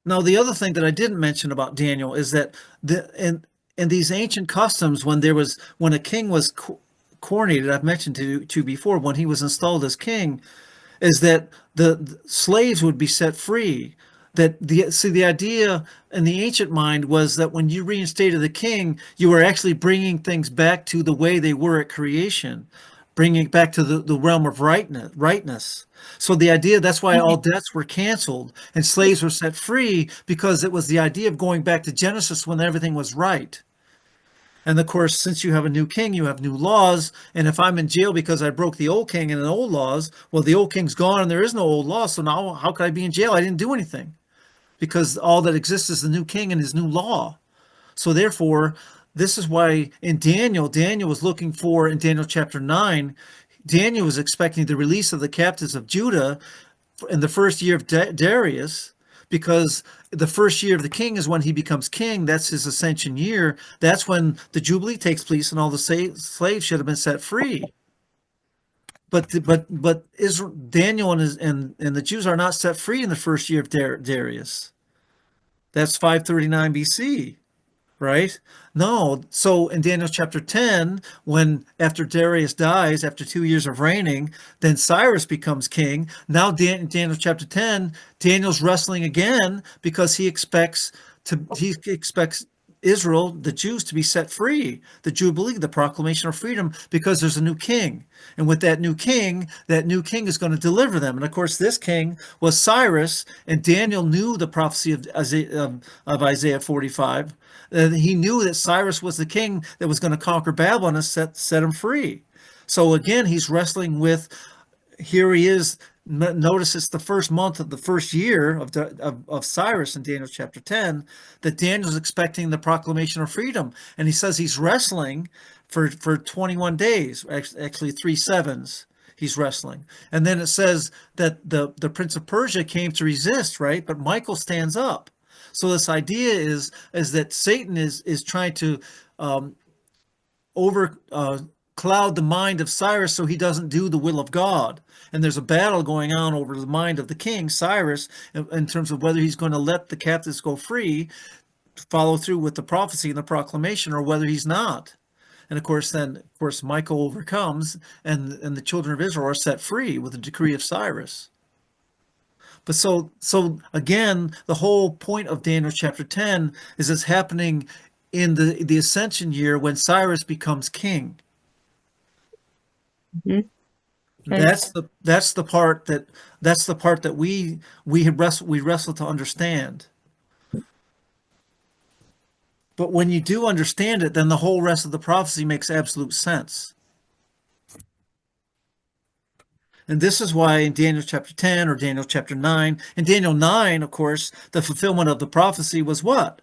Now, the other thing that I didn't mention about Daniel is that in these ancient customs, when a king was coronated, I've mentioned to you before, when he was installed as king, is that the slaves would be set free. The idea in the ancient mind was that when you reinstated the king, you were actually bringing things back to the way they were at creation, bringing it back to the realm of rightness. So the idea, that's why all debts were canceled and slaves were set free, because it was the idea of going back to Genesis when everything was right. And of course, since you have a new king, you have new laws. And if I'm in jail because I broke the old king and the old laws, well, the old king's gone and there is no old law. So now how could I be in jail? I didn't do anything, because all that exists is the new king and his new law. So therefore, this is why in Daniel was looking for, in Daniel chapter 9, Daniel was expecting the release of the captives of Judah in the first year of Darius, because the first year of the king is when he becomes king. That's his ascension year. That's when the Jubilee takes place and all the slaves should have been set free. But Israel, Daniel and the Jews are not set free in the first year of Darius. That's 539 BC. Right? No. So in Daniel chapter 10, when after Darius dies, after 2 years of reigning, then Cyrus becomes king. Now Daniel chapter 10, Daniel's wrestling again because he expects Israel, the Jews, to be set free, the Jubilee, the proclamation of freedom, because there's a new king. And with that new king is going to deliver them. And of course, this king was Cyrus, and Daniel knew the prophecy of Isaiah 45. He knew that Cyrus was the king that was going to conquer Babylon and set him free. So again, he's wrestling with, here he is. Notice it's the first month of the first year of Cyrus in Daniel chapter 10, that Daniel's expecting the proclamation of freedom. And he says he's wrestling for 21 days, actually 3 sevens. He's wrestling. And then it says that the Prince of Persia came to resist, right? But Michael stands up. So this idea is that Satan is trying to over cloud the mind of Cyrus so he doesn't do the will of God. And there's a battle going on over the mind of the king, Cyrus, in terms of whether he's going to let the captives go free, follow through with the prophecy and the proclamation, or whether he's not. And of course, Michael overcomes, and the children of Israel are set free with the decree of Cyrus. But so again, the whole point of Daniel chapter 10 is it's happening in the ascension year when Cyrus becomes king. Mm-hmm. That's the part that we wrestle to understand. But when you do understand it, then the whole rest of the prophecy makes absolute sense. And this is why in Daniel chapter 10 or Daniel chapter 9, in Daniel 9, of course, the fulfillment of the prophecy was what?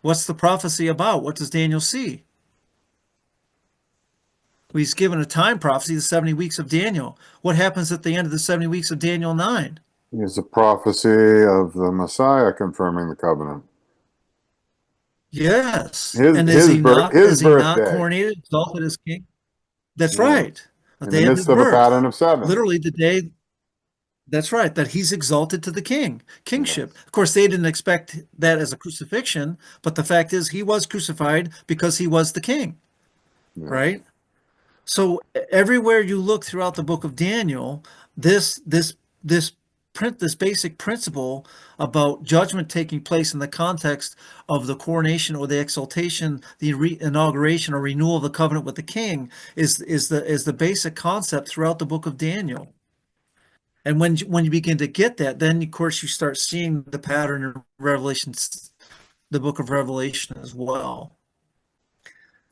What's the prophecy about? What does Daniel see? Well, he's given a time prophecy, the 70 weeks of Daniel. What happens at the end of the 70 weeks of Daniel 9? It's a prophecy of the Messiah confirming the covenant. Yes. And is he not coronated, exalted as king? That's right. In the midst of a pattern of 7. Literally the day. That's right, that he's exalted to the kingship. Yes. Of course, they didn't expect that as a crucifixion, but the fact is he was crucified because he was the king. Yes. Right? So everywhere you look throughout the book of Daniel, this basic principle about judgment taking place in the context of the coronation or the exaltation, the inauguration or renewal of the covenant with the king is the basic concept throughout the book of Daniel. And when you begin to get that, then of course you start seeing the pattern in Revelation, the book of Revelation as well.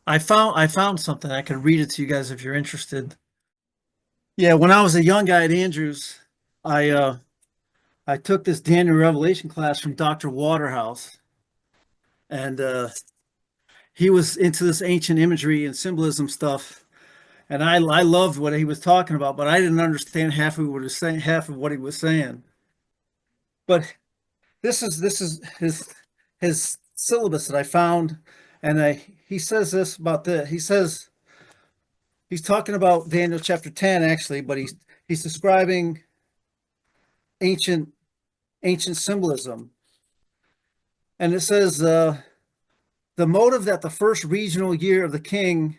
I found something. I could read it to you guys if you're interested. Yeah, when I was a young guy at Andrews, I took this Daniel Revelation class from Dr. Waterhouse, and he was into this ancient imagery and symbolism stuff, and I loved what he was talking about, but I didn't understand half of what he was saying. But this is his syllabus that I found, and he says this about this. He says he's talking about Daniel chapter 10 actually, but he's describing ancient symbolism. And it says the motive that the first regional year of the king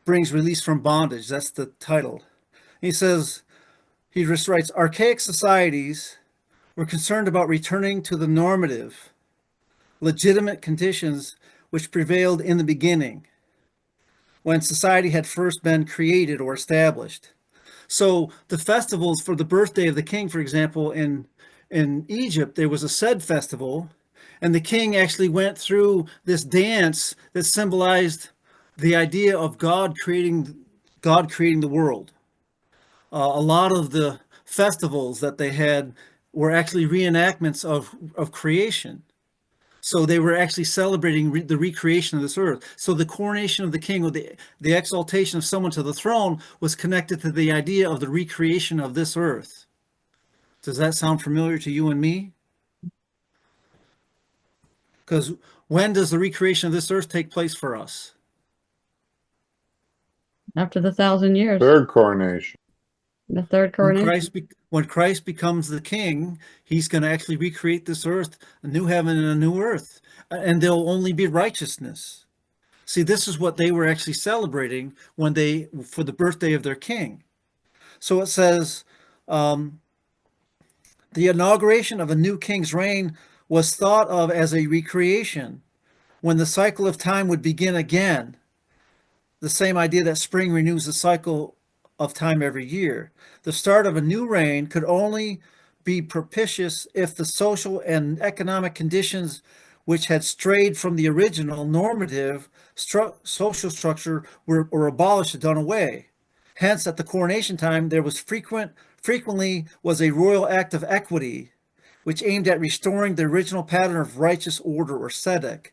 brings release from bondage. That's the title. He says, he just writes, archaic societies were concerned about returning to the normative, legitimate conditions which prevailed in the beginning, when society had first been created or established. So the festivals for the birthday of the king, for example, in Egypt, there was a Sed festival, and the king actually went through this dance that symbolized the idea of God creating the world. A lot of the festivals that they had were actually reenactments of creation. So they were actually celebrating the recreation of this earth. So the coronation of the king, or the exaltation of someone to the throne, was connected to the idea of the recreation of this earth. Does that sound familiar to you and me? Because when does the recreation of this earth take place for us? After the 1,000 years, Third coronation. the third coronation. When Christ becomes the king, he's going to actually recreate this earth, a new heaven and a new earth, and there'll only be righteousness. See, this is what they were actually celebrating for the birthday of their king. So it says, the inauguration of a new king's reign was thought of as a recreation, when the cycle of time would begin again. The same idea that spring renews the cycle of time every year. The start of a new reign could only be propitious if the social and economic conditions which had strayed from the original normative social structure were abolished and done away. Hence, at the coronation time, there was frequently was a royal act of equity, which aimed at restoring the original pattern of righteous order or tzedek.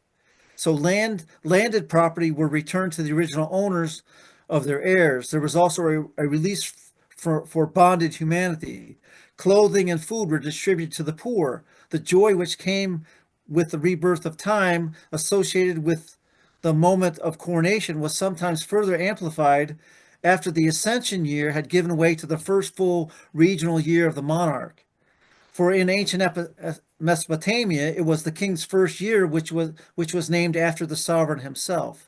So landed property were returned to the original owners of their heirs. There was also a release for bonded humanity. Clothing and food were distributed to the poor. The joy which came with the rebirth of time associated with the moment of coronation was sometimes further amplified after the ascension year had given way to the first full regional year of the monarch. For in ancient Mesopotamia, it was the king's first year, which was named after the sovereign himself.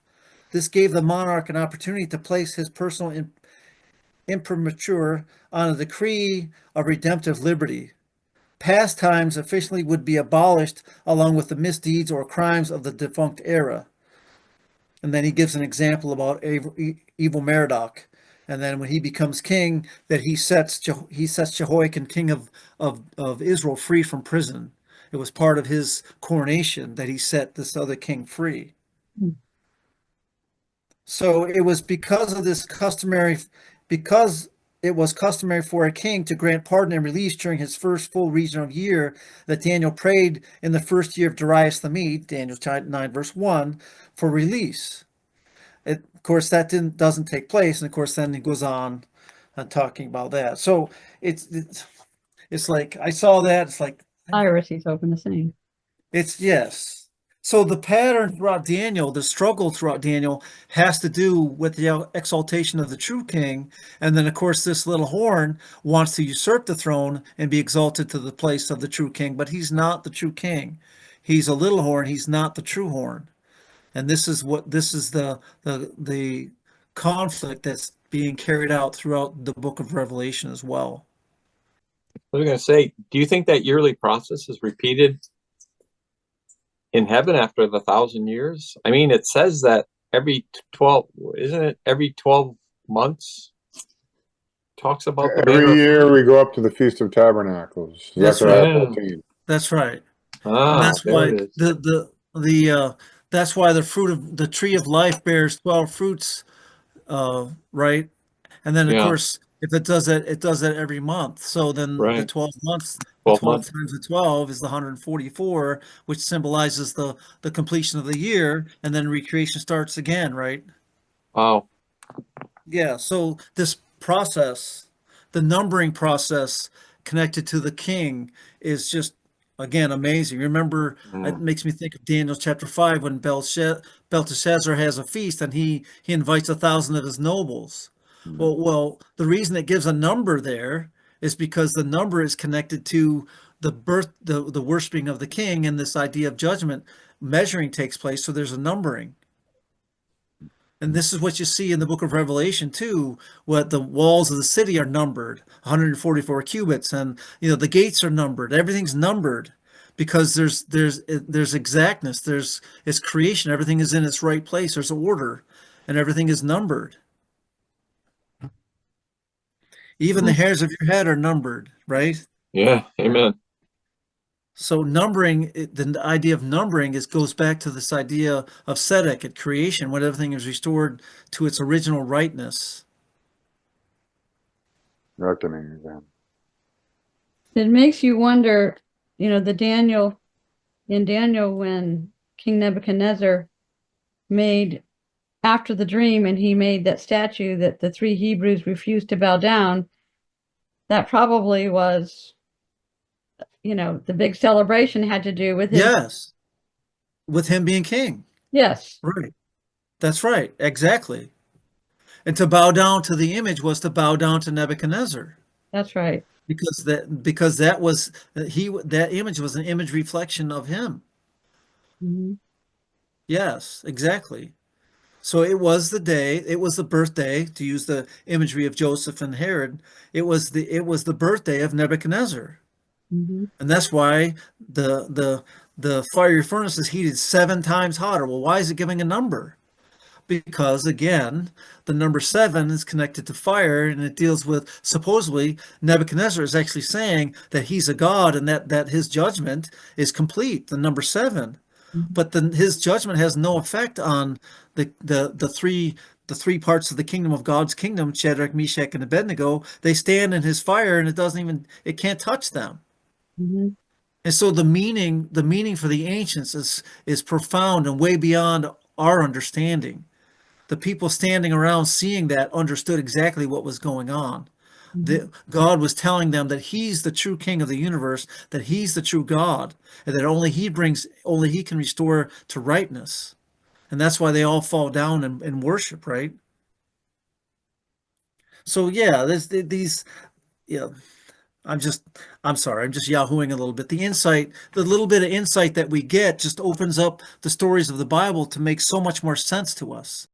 This gave the monarch an opportunity to place his personal imprimatur on a decree of redemptive liberty. Pastimes officially would be abolished along with the misdeeds or crimes of the defunct era. And then he gives an example about evil Merodach. And then when he becomes king, that he sets Jehoiakim, king of Israel, free from prison. It was part of his coronation that he set this other king free. So it was because it was customary for a king to grant pardon and release during his first full regional year that Daniel prayed in the first year of Darius the Mede, Daniel 9 verse 1, for release. Of course, that doesn't take place, and of course, then he goes on talking about that. So it's like I saw that. It's like Cyrus, he's hoping the same. yes. So the pattern throughout Daniel, the struggle throughout Daniel, has to do with the exaltation of the true king, and then of course this little horn wants to usurp the throne and be exalted to the place of the true king, but he's not the true king. He's a little horn. He's not the true horn. And this is the conflict that's being carried out throughout the book of Revelation as well. I was going to say, do you think that yearly process is repeated in heaven after the 1,000 years? I mean, it says that every 12, isn't it? Every 12 months talks about the Every year we go up to the Feast of Tabernacles. That's Zechariah right. 14. That's right. Ah, And that's there why it is. that's why the tree of life bears 12 fruits, right? And then of Yeah. course, if it does that every month. So then the Right. 12 months, 12 12 months. times the 12 is the 144, which symbolizes the completion of the year, and then recreation starts again, right? Wow. Yeah, so this process, the numbering process connected to the king is just, again, amazing. Remember, it makes me think of Daniel chapter 5 when Belteshazzar has a feast and he invites 1,000 of his nobles. Well, the reason it gives a number there is because the number is connected to the worshiping of the king, and this idea of judgment, measuring takes place. So there's a numbering. And this is what you see in the book of Revelation too, what the walls of the city are numbered, 144 cubits, and the gates are numbered. Everything's numbered because there's exactness, it's creation, everything is in its right place, there's order, and everything is numbered. Even the hairs of your head are numbered, right? Yeah, amen. So numbering, the idea of numbering goes back to this idea of tzedek at creation, when everything is restored to its original rightness. Reckoning again. It makes you wonder, in Daniel, when King Nebuchadnezzar made, after the dream, and he made that statue that the 3 Hebrews refused to bow down, that probably was, the big celebration had to do with his. Yes. With him being king. Yes. Right. That's right. Exactly. And to bow down to the image was to bow down to Nebuchadnezzar. That's right. Because that image was an image reflection of him. Mm-hmm. Yes, exactly. So it was the birthday, to use the imagery of Joseph and Herod, it was the birthday of Nebuchadnezzar. Mm-hmm. And that's why the fiery furnace is heated 7 times hotter. Well, why is it giving a number? Because again, the number 7 is connected to fire, and it deals with, supposedly, Nebuchadnezzar is actually saying that he's a god and that his judgment is complete, the number 7. Mm-hmm. But his judgment has no effect on the three parts of the kingdom of God's kingdom, Shadrach, Meshach, and Abednego. They stand in his fire, and it can't touch them. Mm-hmm. And so the meaning for the ancients is profound and way beyond our understanding. The people standing around seeing that understood exactly what was going on. Mm-hmm. God was telling them that he's the true king of the universe, that he's the true God, and that only he can restore to rightness. And that's why they all fall down and worship, right? So yeah, I'm sorry, I'm just yahooing a little bit. The little bit of insight that we get just opens up the stories of the Bible to make so much more sense to us.